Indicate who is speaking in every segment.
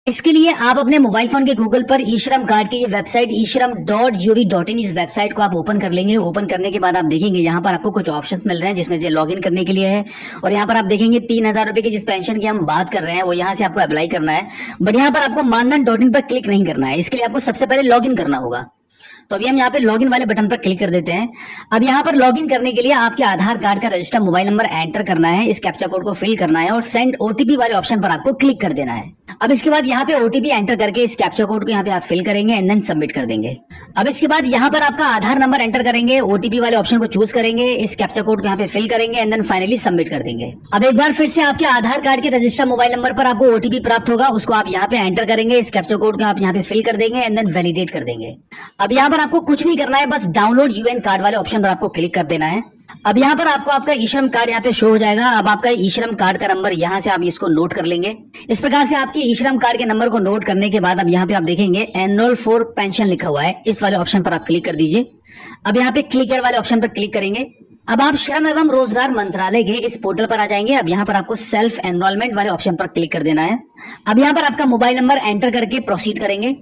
Speaker 1: इसके लिए आप अपने मोबाइल फोन के गूगल पर ई श्रम कार्ड की ये वेबसाइट ishram.gov.in इस वेबसाइट को आप ओपन कर लेंगे। ओपन करने के बाद आप देखेंगे यहाँ पर आपको कुछ ऑप्शंस मिल रहे हैं जिसमें से लॉगिन करने के लिए है, और यहाँ पर आप देखेंगे 3,000 रुपए की जिस पेंशन की हम बात कर रहे हैं वो यहाँ से आपको अप्लाई करना है। बट यहाँ पर आपको मानधन.in पर क्लिक नहीं करना है, इसके लिए आपको सबसे पहले लॉगिन करना होगा। तो अभी हम यहाँ पे लॉगिन वाले बटन पर क्लिक कर देते हैं। अब यहाँ पर लॉगिन करने के लिए आपके आधार कार्ड का रजिस्टर्ड मोबाइल नंबर एंटर करना है, इस कैप्चा कोड को फिल करना है और सेंड ओटीपी वाले ऑप्शन पर आपको क्लिक कर देना है। अब इसके बाद यहाँ पे ओटीपी एंटर करके इस कैप्चा कोड को यहाँ पे आप फिल करेंगे एंड देन सबमिट कर देंगे। अब इसके बाद यहाँ पर आपका आधार नंबर एंटर करेंगे, ओटीपी वाले ऑप्शन को चूज करेंगे, इस कैप्चा कोड को यहाँ पे फिल करेंगे एंड देन फाइनली सबमिट कर देंगे। अब एक बार फिर से आपके आधार कार्ड के रजिस्टर्ड मोबाइल नंबर पर आपको ओटीपी प्राप्त होगा, उसको आप यहाँ पे एंटर करेंगे, इस कैप्चा कोड को आप यहाँ पे फिल कर देंगे एंड देन वैलिडेट कर देंगे। अब यहाँ पर आपको कुछ नहीं करना है, बस डाउनलोड यूएन कार्ड वाले ऑप्शन पर आपको क्लिक कर देना है। अब यहाँ पर आपको आपका ई श्रम कार्ड यहाँ पे शो हो जाएगा। अब आपका ई श्रम कार्ड का नंबर यहाँ से आप इसको नोट कर लेंगे। इस प्रकार से आपके ई श्रम कार्ड के नंबर को नोट करने के बाद अब यहाँ पे आप देखेंगे एनरोल फॉर पेंशन लिखा हुआ है, इस वाले ऑप्शन पर आप क्लिक कर दीजिए। अब यहाँ पे क्लिक हियर वाले ऑप्शन पर क्लिक करेंगे। अब आप श्रम एवं रोजगार मंत्रालय के इस पोर्टल पर आ जाएंगे। अब यहाँ पर आपको सेल्फ एनरोलमेंट वाले ऑप्शन पर क्लिक कर देना है। अब यहाँ पर आपका मोबाइल नंबर एंटर करके प्रोसीड करेंगे।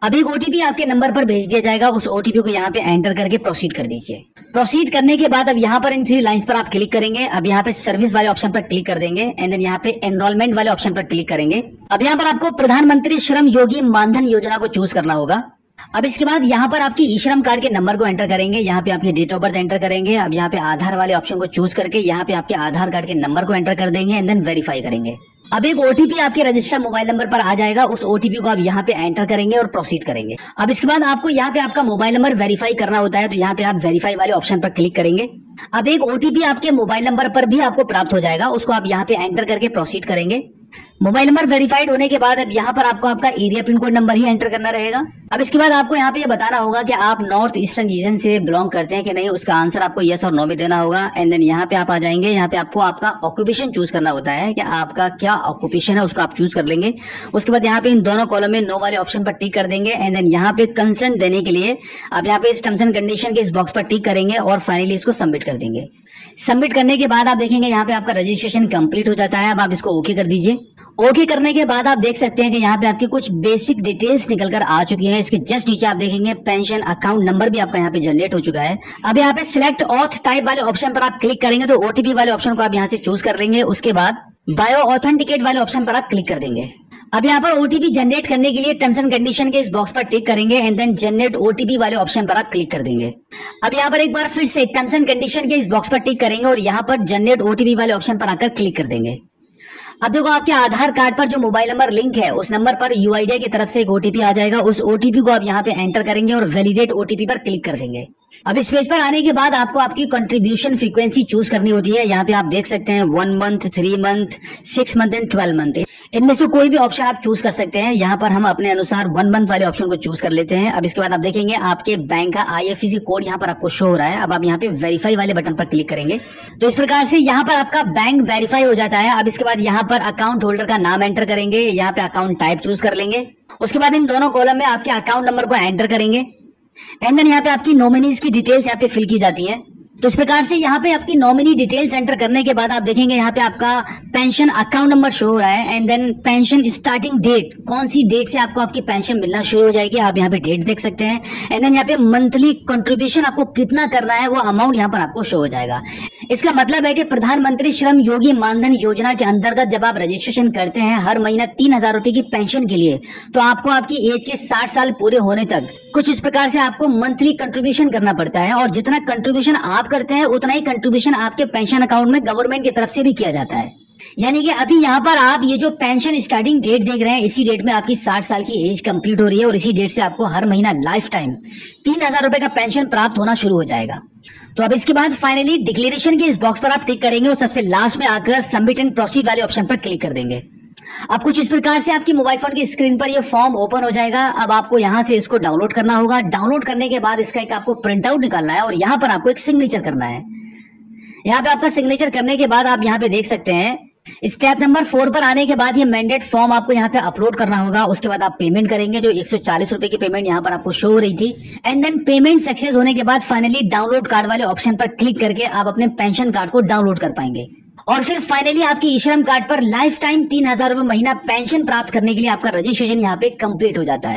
Speaker 1: अब एक ओटीपी आपके नंबर पर भेज दिया जाएगा, उस ओटीपी को यहाँ पे एंटर करके प्रोसीड कर दीजिए। प्रोसीड करने के बाद अब यहाँ पर इन 3 लाइंस पर आप क्लिक करेंगे। अब यहाँ पे सर्विस वाले ऑप्शन पर क्लिक कर देंगे एंड देन यहाँ पे एनरोलमेंट वाले ऑप्शन पर क्लिक करेंगे। अब यहाँ पर आपको प्रधानमंत्री श्रम योगी मानधन योजना को चूज करना होगा। अब इसके बाद यहाँ पर आपकी ई श्रम कार्ड के नंबर को एंटर करेंगे, यहाँ पे आपकी डेट ऑफ बर्थ एंटर करेंगे। अब यहाँ पे आधार वाले ऑप्शन को चूज करके यहाँ पे आपके आधार कार्ड के नंबर को एंटर कर देंगे एंड देन वेरीफाई करेंगे। अब एक ओटीपी आपके रजिस्टर्ड मोबाइल नंबर पर आ जाएगा, उस ओटीपी को आप यहाँ पे एंटर करेंगे और प्रोसीड करेंगे। अब इसके बाद आपको यहाँ पे आपका मोबाइल नंबर वेरीफाई करना होता है, तो यहाँ पे आप वेरीफाई वाले ऑप्शन पर क्लिक करेंगे। अब एक ओटीपी आपके मोबाइल नंबर पर भी आपको प्राप्त हो जाएगा, उसको आप यहाँ पे एंटर करके प्रोसीड करेंगे। मोबाइल नंबर वेरीफाइड होने के बाद अब यहाँ पर आपको आपका एरिया पिन कोड नंबर ही एंटर करना रहेगा। अब इसके बाद आपको यहाँ पे ये बताना होगा कि आप नॉर्थ ईस्टर्न रीजन से बिलोंग करते हैं कि नहीं, उसका आंसर आपको यस और नो में देना होगा। एंड देन यहाँ पे आप आ जाएंगे, यहाँ पे आपको आपका ऑक्यूपेशन चूज करना होता है कि आपका क्या ऑक्यूपेशन है, उसको आप चूज कर लेंगे। उसके बाद यहाँ पे इन दोनों कॉलम में नो वाले ऑप्शन पर टिक कर देंगे एंड देन यहाँ पे कंसेंट देने के लिए आप यहाँ पे इस टर्म्स एंड कंडीशन के इस बॉक्स पर टिक करेंगे और फाइनली इसको सबमिट कर देंगे। सबमिट करने के बाद आप देखेंगे यहाँ पे आपका रजिस्ट्रेशन कंप्लीट हो जाता है। अब आप इसको ओके कर दीजिए। ओके करने के बाद आप देख सकते हैं कि यहाँ पे आपकी कुछ बेसिक डिटेल्स निकल कर आ चुकी हैं। इसके जस्ट नीचे आप देखेंगे पेंशन अकाउंट नंबर भी आपका यहाँ पे जनरेट हो चुका है। अब यहाँ पे सिलेक्ट ऑथ टाइप वाले ऑप्शन पर आप क्लिक करेंगे तो ओटीपी वाले ऑप्शन को आप यहाँ से चूज कर लेंगे। उसके बाद बायो ऑथेंटिकेट वाले ऑप्शन पर आप क्लिक कर देंगे। अब यहाँ पर ओटीपी जनरेट करने के लिए टर्म्स एंड कंडीशन के इस बॉक्स पर टिक करेंगे एंड देन जनरेट ओटीपी वाले ऑप्शन पर आप क्लिक कर देंगे। अब यहाँ पर एक बार फिर से टर्म्स एंड कंडीशन के इस बॉक्स पर टिक करेंगे और यहाँ पर जनरेट ओटीपी वाले ऑप्शन पर आकर क्लिक कर देंगे। अब देखो आपके आधार कार्ड पर जो मोबाइल नंबर लिंक है उस नंबर पर यूआईडीआई की तरफ से एक ओटीपी आ जाएगा, उस ओटीपी को आप यहाँ पे एंटर करेंगे और वैलिडेट ओटीपी पर क्लिक कर देंगे। अब इस पेज पर आने के बाद आपको आपकी कंट्रीब्यूशन फ्रीक्वेंसी चूज करनी होती है। यहाँ पे आप देख सकते हैं 1 month, 3 month, 6 month and 12 month, इनमें से कोई भी ऑप्शन आप चूज कर सकते हैं। यहाँ पर हम अपने अनुसार 1 मंथ वाले ऑप्शन को चूज कर लेते हैं। अब इसके बाद आप देखेंगे आपके बैंक का IFSC कोड यहाँ पर आपको शो हो रहा है। अब आप यहाँ पे वेरीफाई वाले बटन पर क्लिक करेंगे तो इस प्रकार से यहाँ पर आपका बैंक वेरीफाई हो जाता है। अब इसके बाद यहाँ पर अकाउंट होल्डर का नाम एंटर करेंगे, यहाँ पे अकाउंट टाइप चूज कर लेंगे। उसके बाद इन दोनों कॉलम में आपके अकाउंट नंबर को एंटर करेंगे एंड देन यहाँ पे आपकी नॉमिनीज की डिटेल्स यहाँ पे फिल की जाती है। तो इस प्रकार से यहाँ पे आपकी नॉमिनी डिटेल्स एंटर करने के बाद आप देखेंगे यहाँ पे आपका पेंशन अकाउंट नंबर शो हो रहा है and then pension starting date, कौन सी डेट से आपको आपकी पेंशन मिलना शुरू हो जाएगी, आप यहाँ पे डेट देख सकते हैं। एंड देन यहाँ पे मंथली कंट्रीब्यूशन आपको कितना करना है वो अमाउंट यहाँ पर आपको शो हो जाएगा। इसका मतलब है कि प्रधानमंत्री श्रम योगी मानधन योजना के अंतर्गत जब आप रजिस्ट्रेशन करते हैं हर महीना 3,000 रुपए की पेंशन के लिए, तो आपको आपकी एज के 60 साल पूरे होने तक कुछ इस प्रकार से आपको मंथली कंट्रीब्यूशन करना पड़ता है और जितना कंट्रीब्यूशन आप करते हैं उतना ही कंट्रीब्यूशन आपके पेंशन अकाउंट में गवर्नमेंट की तरफ से भी किया जाता है। यानी कि अभी यहाँ पर आप ये जो पेंशन स्टार्टिंग डेट देख रहे हैं, इसी डेट में आपकी 60 साल की एज कंप्लीट हो रही है और इसी डेट से आपको हर महीना लाइफ टाइम 3,000 रुपए का पेंशन प्राप्त होना शुरू हो जाएगा। तो अब इसके बाद फाइनली डिक्लेरेशन के इस बॉक्स पर आप टिक करेंगे और सबसे लास्ट में आकर सबमिट एंड प्रोसीड वाले ऑप्शन पर क्लिक कर देंगे। अब कुछ इस प्रकार से आपकी मोबाइल फोन की स्क्रीन पर ये फॉर्म ओपन हो जाएगा। अब आपको यहाँ से इसको डाउनलोड करना होगा। डाउनलोड करने के बाद इसका एक आपको प्रिंट आउट निकालना है और यहाँ पर आपको एक सिग्नेचर करना है। यहाँ पे आपका सिग्नेचर करने के बाद आप यहाँ पे देख सकते हैं स्टेप नंबर 4 पर आने के बाद ये मैंडेट फॉर्म आपको यहाँ पे अपलोड करना होगा। उसके बाद आप पेमेंट करेंगे, जो 140 रुपए की पेमेंट यहाँ पर आपको शो हो रही थी। एंड देन पेमेंट सक्सेस होने के बाद फाइनली डाउनलोड कार्ड वाले ऑप्शन पर क्लिक करके आप अपने पेंशन कार्ड को डाउनलोड कर पाएंगे। और फिर फाइनली आपके ई श्रम कार्ड पर लाइफ टाइम 3,000 रुपए महीना पेंशन प्राप्त करने के लिए आपका रजिस्ट्रेशन यहाँ पे कंप्लीट हो जाता है।